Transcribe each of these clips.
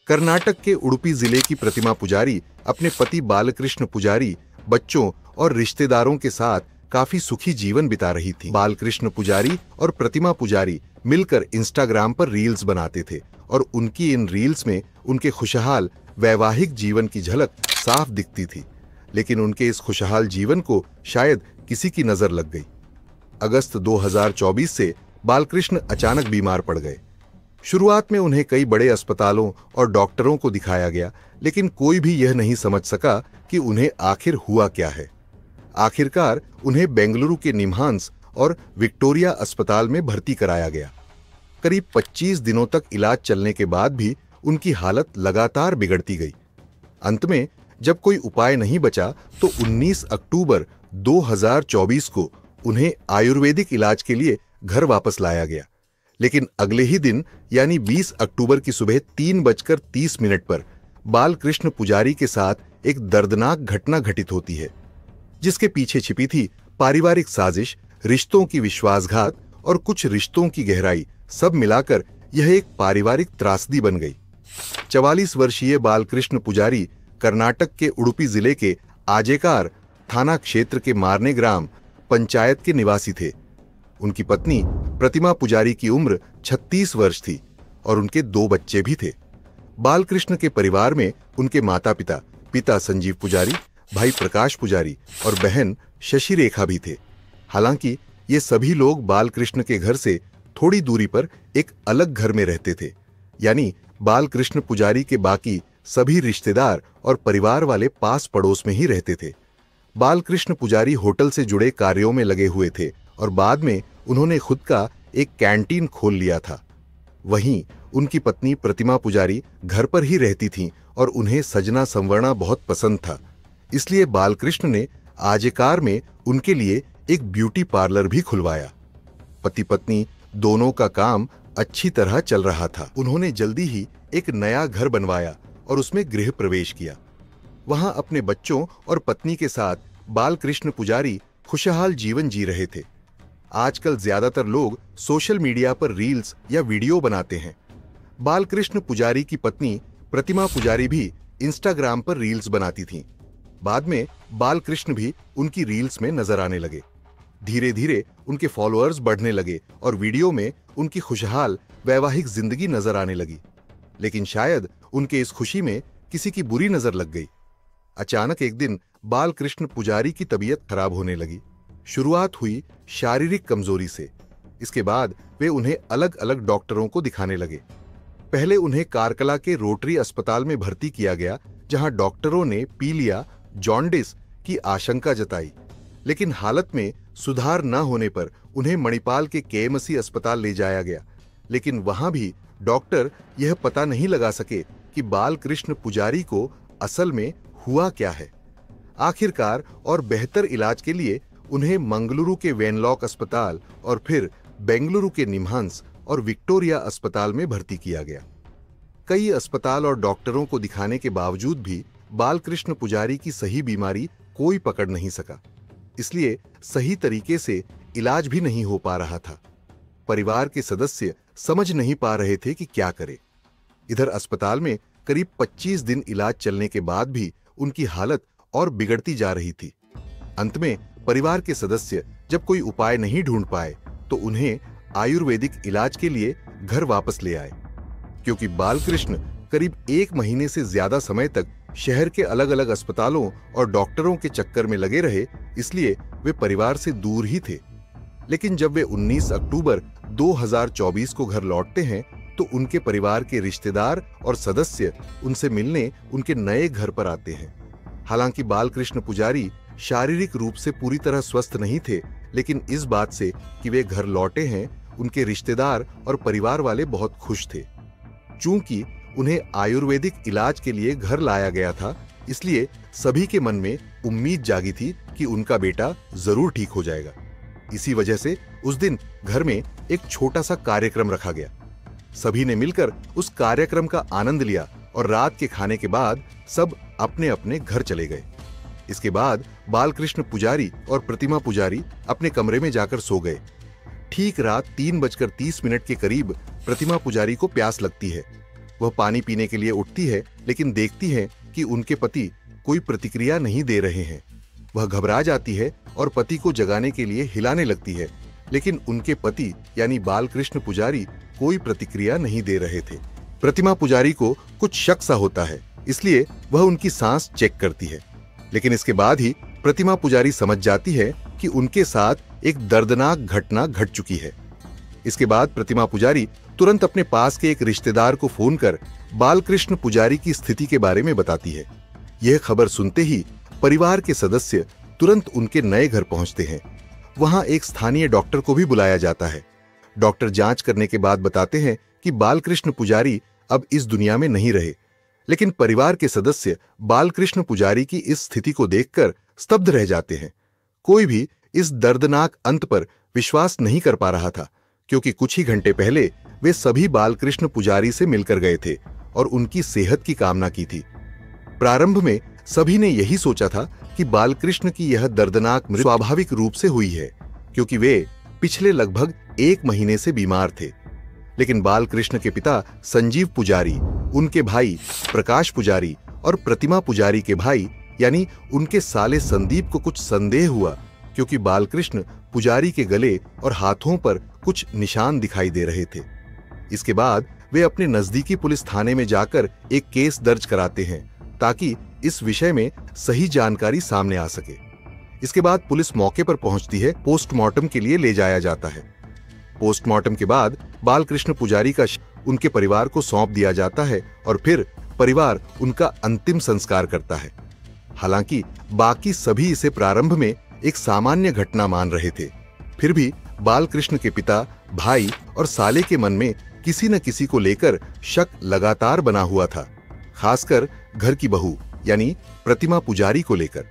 कर्नाटक के उडुपी जिले की प्रतिमा पुजारी अपने पति बालकृष्ण पुजारी, बच्चों और रिश्तेदारों के साथ काफी सुखी जीवन बिता रही थी। बालकृष्ण पुजारी और प्रतिमा पुजारी मिलकर इंस्टाग्राम पर रील्स बनाते थे और उनकी इन रील्स में उनके खुशहाल वैवाहिक जीवन की झलक साफ दिखती थी। लेकिन उनके इस खुशहाल जीवन को शायद किसी की नजर लग गई। अगस्त 2024 से बालकृष्ण अचानक बीमार पड़ गए। शुरुआत में उन्हें कई बड़े अस्पतालों और डॉक्टरों को दिखाया गया, लेकिन कोई भी यह नहीं समझ सका कि उन्हें आखिर हुआ क्या है। आखिरकार उन्हें बेंगलुरु के निम्हांस और विक्टोरिया अस्पताल में भर्ती कराया गया। करीब 25 दिनों तक इलाज चलने के बाद भी उनकी हालत लगातार बिगड़ती गई। अंत में जब कोई उपाय नहीं बचा तो 19 अक्टूबर 2024 को उन्हें आयुर्वेदिक इलाज के लिए घर वापस लाया गया। लेकिन अगले ही दिन यानी 20 अक्टूबर की सुबह 3:30 पर बालकृष्ण पुजारी के साथ एक दर्दनाक घटना घटित होती है, जिसके पीछे छिपी थी पारिवारिक साजिश, रिश्तों की विश्वासघात और कुछ रिश्तों की गहराई। सब मिलाकर यह एक पारिवारिक त्रासदी बन गई। 44 वर्षीय बालकृष्ण पुजारी कर्नाटक के उडुपी जिले के आजेकार थाना क्षेत्र के मारने ग्राम पंचायत के निवासी थे। उनकी पत्नी प्रतिमा पुजारी की उम्र 36 वर्ष थी और उनके 2 बच्चे भी थे। बालकृष्ण के परिवार में उनके माता-पिता, पिता संजीव पुजारी, भाई प्रकाश पुजारी और बहन शशि रेखा भी थे। हालांकि ये सभी लोग बालकृष्ण के घर से थोड़ी दूरी पर एक अलग घर में रहते थे, यानी बालकृष्ण पुजारी के बाकी सभी रिश्तेदार और परिवार वाले पास पड़ोस में ही रहते थे। बालकृष्ण पुजारी होटल से जुड़े कार्यों में लगे हुए थे और बाद में उन्होंने खुद का एक कैंटीन खोल लिया था। वहीं उनकी पत्नी प्रतिमा पुजारी घर पर ही रहती थीं और उन्हें सजना संवरना बहुत पसंद था। इसलिए बालकृष्ण ने आजेकार में उनके लिए एक ब्यूटी पार्लर भी खुलवाया। पति पत्नी दोनों का काम अच्छी तरह चल रहा था। उन्होंने जल्दी ही एक नया घर बनवाया और उसमें गृह प्रवेश किया। वहां अपने बच्चों और पत्नी के साथ बालकृष्ण पुजारी खुशहाल जीवन जी रहे थे। आजकल ज्यादातर लोग सोशल मीडिया पर रील्स या वीडियो बनाते हैं। बालकृष्ण पुजारी की पत्नी प्रतिमा पुजारी भी इंस्टाग्राम पर रील्स बनाती थीं। बाद में बालकृष्ण भी उनकी रील्स में नजर आने लगे। धीरे धीरे उनके फॉलोअर्स बढ़ने लगे और वीडियो में उनकी खुशहाल वैवाहिक जिंदगी नजर आने लगी। लेकिन शायद उनके इस खुशी में किसी की बुरी नजर लग गई। अचानक एक दिन बालकृष्ण पुजारी की तबीयत खराब होने लगी। शुरुआत हुई शारीरिक कमजोरी से। इसके बाद वे उन्हें अलग अलग डॉक्टरों को दिखाने लगे। पहले उन्हें कारकला के रोटरी अस्पताल में भर्ती किया गया, जहां डॉक्टरों ने पीलिया, जॉन्डिस की आशंका जताई। लेकिन हालत में सुधार न होने पर उन्हें मणिपाल के केएमसी अस्पताल ले जाया गया। लेकिन वहां भी डॉक्टर यह पता नहीं लगा सके कि बालकृष्ण पुजारी को असल में हुआ क्या है। आखिरकार और बेहतर इलाज के लिए उन्हें मंगलुरु के वेनलॉक अस्पताल और फिर बेंगलुरु के निम्हांस और विक्टोरिया अस्पताल में भर्ती किया गया। कई अस्पताल और डॉक्टरों को दिखाने के बावजूद भी बालकृष्ण पुजारी की सही बीमारी कोई पकड़ नहीं सका। इसलिए सही तरीके से इलाज भी नहीं हो पा रहा था। परिवार के सदस्य समझ नहीं पा रहे थे कि क्या करें। इधर अस्पताल में करीब 25 दिन इलाज चलने के बाद भी उनकी हालत और बिगड़ती जा रही थी। अंत में परिवार के सदस्य जब कोई उपाय नहीं ढूंढ पाए तो उन्हें आयुर्वेदिक इलाज के लिए घर वापस ले आए। क्योंकि बालकृष्ण करीब 1 महीने से ज्यादा समय तक शहर के अलग अलग अस्पतालों और डॉक्टरों के चक्कर में लगे रहे, इसलिए वे परिवार से दूर ही थे। लेकिन जब वे 19 अक्टूबर 2024 को घर लौटते हैं तो उनके परिवार के रिश्तेदार और सदस्य उनसे मिलने उनके नए घर पर आते हैं। हालांकि बालकृष्ण पुजारी शारीरिक रूप से पूरी तरह स्वस्थ नहीं थे, लेकिन इस बात से कि वे घर लौटे हैं उनके रिश्तेदार और परिवार वाले बहुत खुश थे। चूंकि उन्हें आयुर्वेदिक इलाज के लिए घर लाया गया था, इसलिए सभी के मन में उम्मीद जागी थी कि उनका बेटा जरूर ठीक हो जाएगा। इसी वजह से उस दिन घर में एक छोटा सा कार्यक्रम रखा गया। सभी ने मिलकर उस कार्यक्रम का आनंद लिया और रात के खाने के बाद सब अपने अपने घर चले गए। इसके बाद बालकृष्ण पुजारी और प्रतिमा पुजारी अपने कमरे में जाकर सो गए। ठीक रात 3:30 के करीब प्रतिमा पुजारी को प्यास लगती है। वह पानी पीने के लिए उठती है, लेकिन देखती है कि उनके पति कोई प्रतिक्रिया नहीं दे रहे हैं। वह घबरा जाती है और पति को जगाने के लिए हिलाने लगती है, लेकिन उनके पति यानी बालकृष्ण पुजारी कोई प्रतिक्रिया नहीं दे रहे थे। प्रतिमा पुजारी को कुछ शक सा होता है, इसलिए वह उनकी सांस चेक करती है, लेकिन इसके बाद ही प्रतिमा पुजारी समझ जाती है कि उनके साथ एक दर्दनाक घटना घट चुकी है। इसके बाद प्रतिमा पुजारी तुरंत अपने पास के एक रिश्तेदार को फोन कर बालकृष्ण पुजारी की स्थिति के बारे में बताती है। यह खबर सुनते ही परिवार के सदस्य तुरंत उनके नए घर पहुंचते हैं। वहां एक स्थानीय डॉक्टर को भी बुलाया जाता है। डॉक्टर जांच करने के बाद बताते हैं कि बालकृष्ण पुजारी अब इस दुनिया में नहीं रहे, लेकिन परिवार के सदस्य बालकृष्ण पुजारी की इस स्थिति को देखकर स्तब्ध रह जाते हैं। कोई भी इस दर्दनाक अंत पर विश्वास नहीं कर पा रहा था, क्योंकि कुछ ही घंटे पहले वे सभी बालकृष्ण पुजारी से मिलकर गए थे और उनकी सेहत की कामना की थी। प्रारंभ में सभी ने यही सोचा था कि बालकृष्ण की यह दर्दनाक मृत्यु स्वाभाविक रूप से हुई है, क्योंकि वे पिछले लगभग 1 महीने से बीमार थे। लेकिन बालकृष्ण के पिता संजीव पुजारी, उनके भाई प्रकाश पुजारी और प्रतिमा पुजारी के भाई यानी उनके साले संदीप को कुछ संदेह हुआ, क्योंकि बालकृष्ण पुजारी के गले और हाथों पर कुछ निशान दिखाई दे रहे थे। इसके बाद वे अपने नजदीकी पुलिस थाने में जाकर एक केस दर्ज कराते हैं, ताकि इस विषय में सही जानकारी सामने आ सके। इसके बाद पुलिस मौके पर पहुंचती है। पोस्टमार्टम के लिए ले जाया जाता है। पोस्टमार्टम के बाद बालकृष्ण पुजारी का उनके परिवार को सौंप दिया जाता है और फिर परिवार उनका अंतिम संस्कार करता है। हालांकि बाकी सभी इसे प्रारंभ में एक सामान्य घटना मान रहे थे, फिर भी बालकृष्ण के पिता, भाई और साले के मन में किसी न किसी को लेकर शक लगातार बना हुआ था, खासकर घर की बहू यानी प्रतिमा पुजारी को लेकर।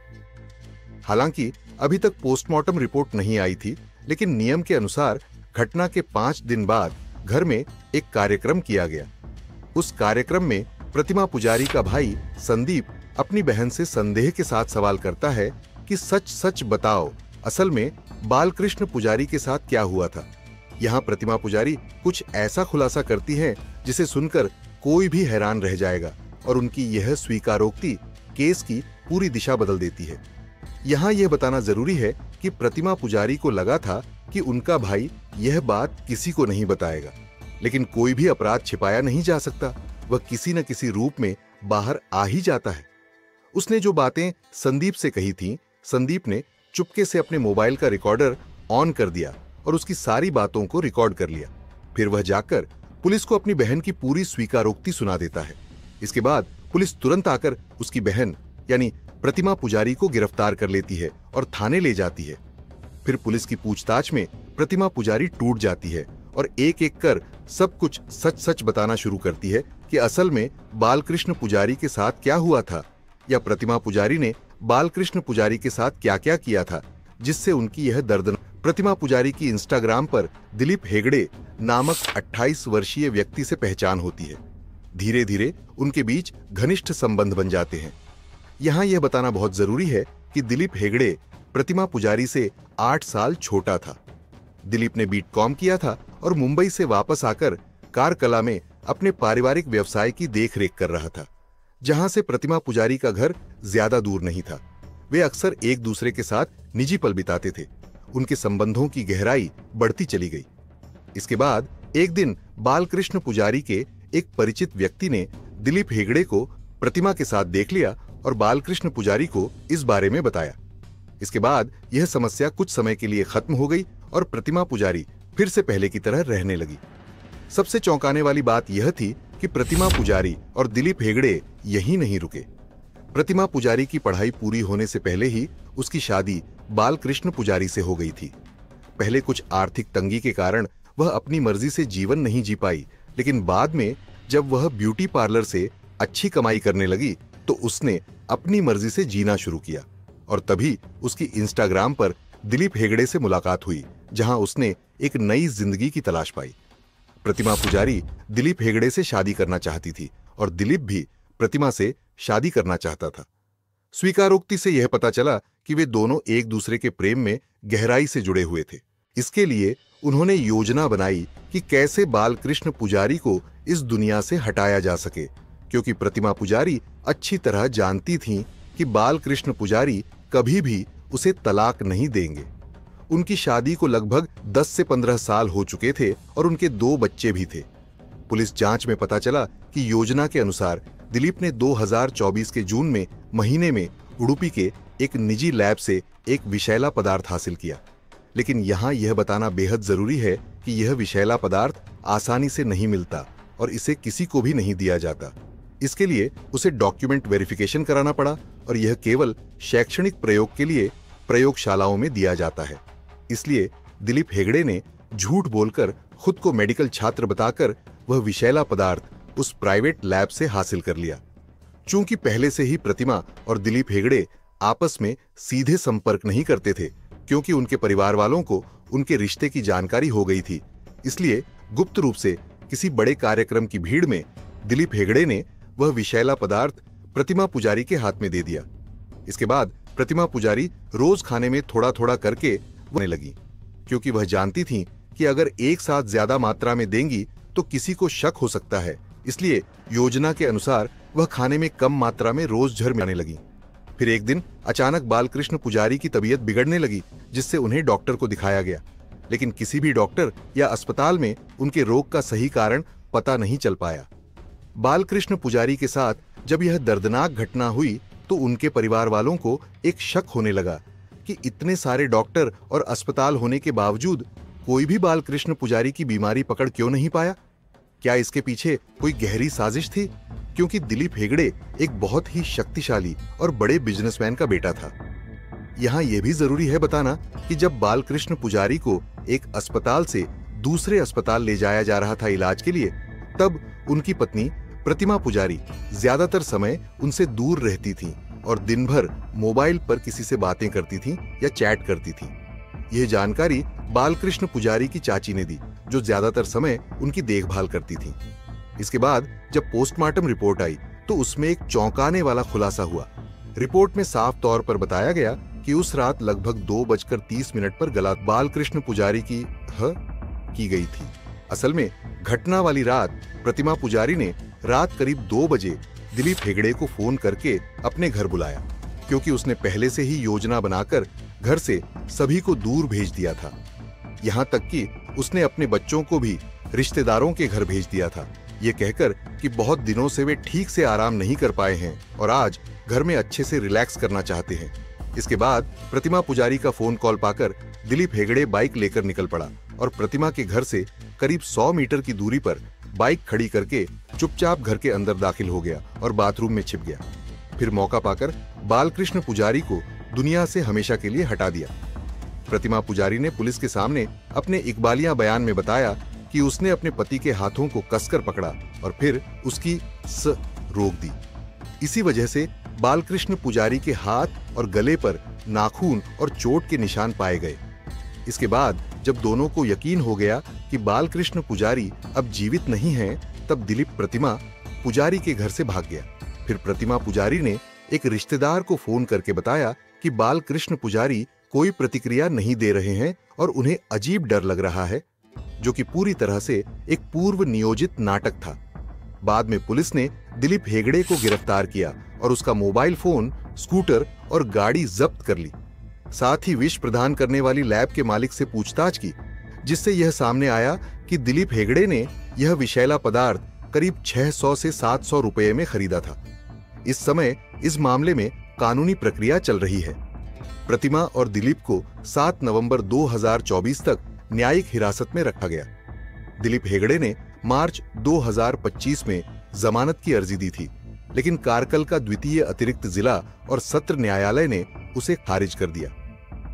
हालांकि अभी तक पोस्टमार्टम रिपोर्ट नहीं आई थी, लेकिन नियम के अनुसार घटना के 5 दिन बाद घर में एक कार्यक्रम किया गया। उस कार्यक्रम में प्रतिमा पुजारी का भाई संदीप अपनी बहन से संदेह के साथ सवाल करता है कि सच सच बताओ, असल में बालकृष्ण पुजारी के साथ क्या हुआ था। यहाँ प्रतिमा पुजारी कुछ ऐसा खुलासा करती है जिसे सुनकर कोई भी हैरान रह जाएगा, और उनकी यह स्वीकारोक्ति केस की पूरी दिशा बदल देती है। यहाँ यह बताना जरूरी है कि प्रतिमा पुजारी को लगा था कि उनका भाई यह बात किसी को नहीं बताएगा, लेकिन कोई भी अपराध छिपाया नहीं जा सकता, वह किसी न किसी रूप में बाहर आ ही जाता है। उसने जो बातें संदीप से कही थीं, संदीप ने चुपके से अपने मोबाइल का रिकॉर्डर ऑन कर दिया और उसकी सारी बातों को रिकॉर्ड कर लिया। फिर वह जाकर पुलिस को अपनी बहन की पूरी स्वीकारोक्ति सुना देता है। इसके बाद पुलिस तुरंत आकर उसकी बहन यानी प्रतिमा पुजारी को गिरफ्तार कर लेती है और थाने ले जाती है। फिर पुलिस की पूछताछ में प्रतिमा पुजारी टूट जाती है और एक एक कर सब कुछ सच सच बताना शुरू करती है कि असल में बालकृष्ण पुजारी के साथ क्या हुआ था, या प्रतिमा पुजारी ने बालकृष्ण पुजारी के साथ क्या क्या किया था जिससे उनकी यह दर्द। प्रतिमा पुजारी की इंस्टाग्राम पर दिलीप हेगड़े नामक 28 वर्षीय व्यक्ति से पहचान होती है। धीरे धीरे उनके बीच घनिष्ठ संबंध बन जाते हैं। यहाँ यह बताना बहुत जरूरी है कि दिलीप हेगड़े प्रतिमा पुजारी से 8 साल छोटा था। दिलीप ने बीकॉम किया था और मुंबई से वापस आकर कारकला में अपने पारिवारिक व्यवसाय की देखरेख कर रहा था, जहां से प्रतिमा पुजारी का घर ज्यादा दूर नहीं था। वे अक्सर एक दूसरे के साथ निजी पल बिताते थे। उनके संबंधों की गहराई बढ़ती चली गई। इसके बाद एक दिन बालकृष्ण पुजारी के एक परिचित व्यक्ति ने दिलीप हेगड़े को प्रतिमा के साथ देख लिया और बालकृष्ण पुजारी को इस बारे में बताया। इसके बाद यह समस्या कुछ समय के लिए खत्म हो गई और प्रतिमा पुजारी फिर से पहले की तरह रहने लगी। सबसे चौंकाने वाली बात यह थी कि प्रतिमा पुजारी और दिलीप हेगड़े यहीं नहीं रुके। प्रतिमा पुजारी की पढ़ाई पूरी होने से पहले ही उसकी शादी बालकृष्ण पुजारी से हो गई थी। पहले कुछ आर्थिक तंगी के कारण वह अपनी मर्जी से जीवन नहीं जी पाई, लेकिन बाद में जब वह ब्यूटी पार्लर से अच्छी कमाई करने लगी तो उसने अपनी मर्जी से जीना शुरू किया, और तभी उसकी इंस्टाग्राम पर दिलीप हेगड़े से मुलाकात हुई, जहां उसने एक नई जिंदगी की तलाश पाई। प्रतिमा पुजारी दिलीप हेगड़े से शादी करना चाहती थी और दिलीप भी प्रतिमा से शादी करना चाहता था। स्वीकारोक्ति से यह पता चला कि वे दोनों एक दूसरे के प्रेम में गहराई से जुड़े हुए थे। इसके लिए उन्होंने योजना बनाई कि कैसे बालकृष्ण पुजारी को इस दुनिया से हटाया जा सके, क्योंकि प्रतिमा पुजारी अच्छी तरह जानती थीं कि बालकृष्ण पुजारी कभी भी उसे तलाक नहीं देंगे। उनकी शादी को लगभग 10 से 15 साल हो चुके थे और उनके 2 बच्चे भी थे। पुलिस जांच में पता चला कि योजना के अनुसार दिलीप ने 2024 के जून में महीने में उडुपी के एक निजी लैब से एक विषैला पदार्थ हासिल किया। लेकिन यहां यह बताना बेहद जरूरी है कि यह विषैला पदार्थ आसानी से नहीं मिलता और इसे किसी को भी नहीं दिया जाता। इसके लिए उसे डॉक्यूमेंट वेरिफिकेशन कराना पड़ा और यह केवल शैक्षणिक प्रयोग के लिए प्रयोगशालाओं में दिया जाता है। इसलिए दिलीप हेगड़े ने झूठ बोलकर खुद को मेडिकल छात्र बताकर वह विषैला पदार्थ उस प्राइवेट लैब से हासिल कर लिया। चूंकि पहले से ही प्रतिमा और दिलीप हेगड़े आपस में सीधे संपर्क नहीं करते थे, क्योंकि उनके परिवार वालों को उनके रिश्ते की जानकारी हो गई थी, इसलिए गुप्त रूप से किसी बड़े कार्यक्रम की भीड़ में दिलीप हेगड़े ने वह विषैला पदार्थ प्रतिमा पुजारी के हाथ में दे दिया। इसके बाद प्रतिमा पुजारी रोज खाने में थोड़ा थोड़ा करके होने लगी, क्योंकि वह जानती थीं कि अगर एक साथ ज्यादा मात्रा में देंगी तो किसी को शक हो सकता है। इसलिए योजना के अनुसार वह खाने में कम मात्रा में रोज झरने लगी। फिर एक दिन अचानक बालकृष्ण पुजारी की तबीयत बिगड़ने लगी, जिससे उन्हें डॉक्टर को दिखाया गया। लेकिन किसी भी डॉक्टर या अस्पताल में उनके रोग का सही कारण पता नहीं चल पाया। बालकृष्ण पुजारी के साथ जब यह दर्दनाक घटना हुई तो उनके परिवार वालों को एक शक होने लगा कि इतने सारे डॉक्टर और अस्पताल होने के बावजूद कोई भी बालकृष्ण पुजारी की बीमारी पकड़ क्यों नहीं पाया। क्या इसके पीछे कोई गहरी साजिश थी? क्योंकि दिलीप हेगड़े एक बहुत ही शक्तिशाली और बड़े बिजनेसमैन का बेटा था। यहां यह भी जरूरी है बताना कि जब बालकृष्ण पुजारी को एक अस्पताल से दूसरे अस्पताल ले जाया जा रहा था इलाज के लिए, तब उनकी पत्नी प्रतिमा पुजारी ज्यादातर समय उनसे दूर रहती थीं और दिन भर मोबाइल पर किसी से बातें करती थीं या चैट करती थीं। यह जानकारी बालकृष्ण पुजारी की चाची ने दी, जो ज्यादातर समय उनकी देखभाल करती थीं। इसके बाद जब पोस्टमार्टम रिपोर्ट आई तो उसमें एक चौंकाने वाला खुलासा हुआ। रिपोर्ट में साफ तौर पर बताया गया कि उस रात लगभग 2:30 पर गला बालकृष्ण पुजारी की गई थी। असल में घटना वाली रात प्रतिमा पुजारी ने रात करीब 2 बजे दिलीप हेगड़े को फोन करके अपने घर बुलाया, क्योंकि उसने पहले से ही योजना बनाकर घर से सभी को दूर भेज दिया था। यहां तक कि उसने अपने बच्चों को भी रिश्तेदारों के घर भेज दिया था, ये कहकर कि बहुत दिनों से वे ठीक से आराम नहीं कर पाए हैं और आज घर में अच्छे से रिलैक्स करना चाहते हैं। इसके बाद प्रतिमा पुजारी का फोन कॉल पाकर दिलीप हेगड़े बाइक लेकर निकल पड़ा और प्रतिमा के घर से करीब 100 मीटर की दूरी पर बाइक खड़ी करके चुपचाप घर के अंदर दाखिल हो गया और बाथरूम में छिप गया। फिर मौका पाकर बालकृष्ण पुजारी को दुनिया से हमेशा के लिए हटा दिया। प्रतिमा पुजारी ने पुलिस के सामने अपने इकबालिया बयान में बताया कि उसने अपने पति के हाथों को कसकर पकड़ा और फिर उसकी रोक दी। इसी वजह से बालकृष्ण पुजारी के हाथ और गले पर नाखून और चोट के निशान पाए गए। इसके बाद जब दोनों को यकीन हो गया कि बालकृष्ण पुजारी अब जीवित नहीं हैं, तब दिलीप प्रतिमा पुजारी के घर से भाग गया। फिर प्रतिमा पुजारी ने एक रिश्तेदार को फोन करके बताया कि बालकृष्ण पुजारी कोई प्रतिक्रिया नहीं दे रहे हैं और उन्हें अजीब डर लग रहा है, जो कि पूरी तरह से एक पूर्व नियोजित नाटक था। बाद में पुलिस ने दिलीप हेगड़े को गिरफ्तार किया और उसका मोबाइल फोन, स्कूटर और गाड़ी जब्त कर ली। साथ ही विष प्रदान करने वाली लैब के मालिक से पूछताछ की, जिससे यह सामने आया कि दिलीप हेगड़े ने यह विषैला पदार्थ करीब 600 से 700 रुपए में खरीदा था। इस समय इस मामले में कानूनी प्रक्रिया चल रही है। प्रतिमा और दिलीप को 7 नवंबर 2024 तक न्यायिक हिरासत में रखा गया। दिलीप हेगड़े ने मार्च 2025 में जमानत की अर्जी दी थी, लेकिन कारकल का द्वितीय अतिरिक्त जिला और सत्र न्यायालय ने उसे खारिज कर दिया।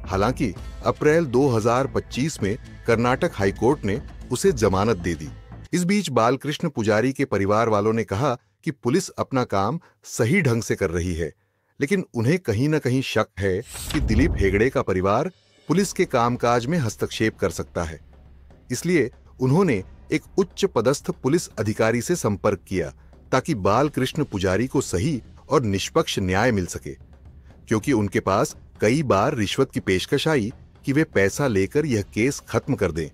हालांकि अप्रैल 2025 में कर्नाटक हाईकोर्ट ने उसे जमानत दे दी। इस बीच बालकृष्ण पुजारी के परिवार वालों ने कहा कि पुलिस अपना काम सही ढंग से कर रही है, लेकिन उन्हें कहीं न कहीं शक है कि दिलीप हेगड़े का परिवार पुलिस के कामकाज में हस्तक्षेप कर सकता है। इसलिए उन्होंने एक उच्च पदस्थ पुलिस अधिकारी से संपर्क किया ताकि बालकृष्ण पुजारी को सही और निष्पक्ष न्याय मिल सके। क्योंकि उनके पास कई बार रिश्वत की पेशकश आई, कि वे पैसा लेकर यह केस खत्म कर दें,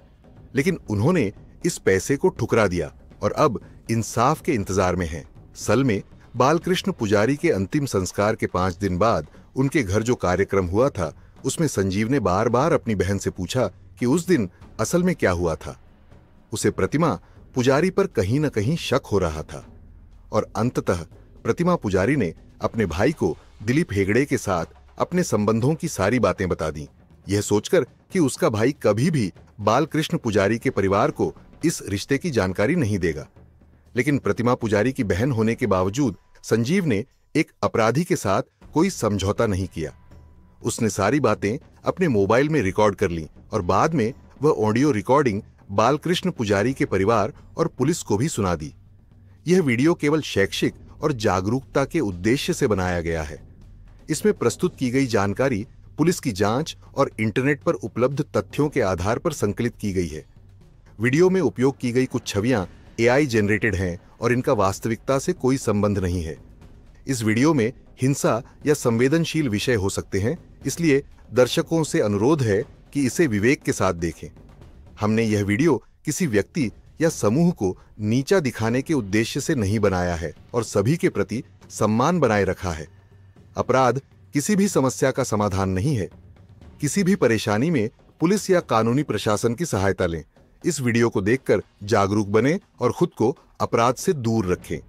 लेकिन उन्होंने इस पैसे को ठुकरा दिया और अब इंसाफ के इंतजार में हैं। सल में बालकृष्ण पुजारी के अंतिम संस्कार के 5 दिन बाद उनके घर जो कार्यक्रम हुआ था, उसमें संजीव ने बार बार अपनी बहन से पूछा कि उस दिन असल में क्या हुआ था। उसे प्रतिमा पुजारी पर कहीं न कहीं शक हो रहा था और अंततः प्रतिमा पुजारी ने अपने भाई को दिलीप हेगड़े के साथ अपने संबंधों की सारी बातें बता दी, यह सोचकर कि उसका भाई कभी भी बालकृष्ण पुजारी के परिवार को इस रिश्ते की जानकारी नहीं देगा। लेकिन प्रतिमा पुजारी की बहन होने के बावजूद संजीव ने एक अपराधी के साथ कोई समझौता नहीं किया। उसने सारी बातें अपने मोबाइल में रिकॉर्ड कर ली और बाद में वह ऑडियो रिकॉर्डिंग बालकृष्ण पुजारी के परिवार और पुलिस को भी सुना दी। यह वीडियो केवल शैक्षिक और जागरूकता के उद्देश्य से बनाया गया है। इसमें प्रस्तुत की गई जानकारी पुलिस की जांच और इंटरनेट पर उपलब्ध तथ्यों के आधार पर संकलित की गई है। वीडियो में उपयोग की गई कुछ छवियां AI जनरेटेड हैं और इनका वास्तविकता से कोई संबंध नहीं है। इस वीडियो में हिंसा या संवेदनशील विषय हो सकते हैं, इसलिए दर्शकों से अनुरोध है कि इसे विवेक के साथ देखें। हमने यह वीडियो किसी व्यक्ति या समूह को नीचा दिखाने के उद्देश्य से नहीं बनाया है और सभी के प्रति सम्मान बनाए रखा है। अपराध किसी भी समस्या का समाधान नहीं है। किसी भी परेशानी में पुलिस या कानूनी प्रशासन की सहायता लें। इस वीडियो को देखकर जागरूक बनें और खुद को अपराध से दूर रखें।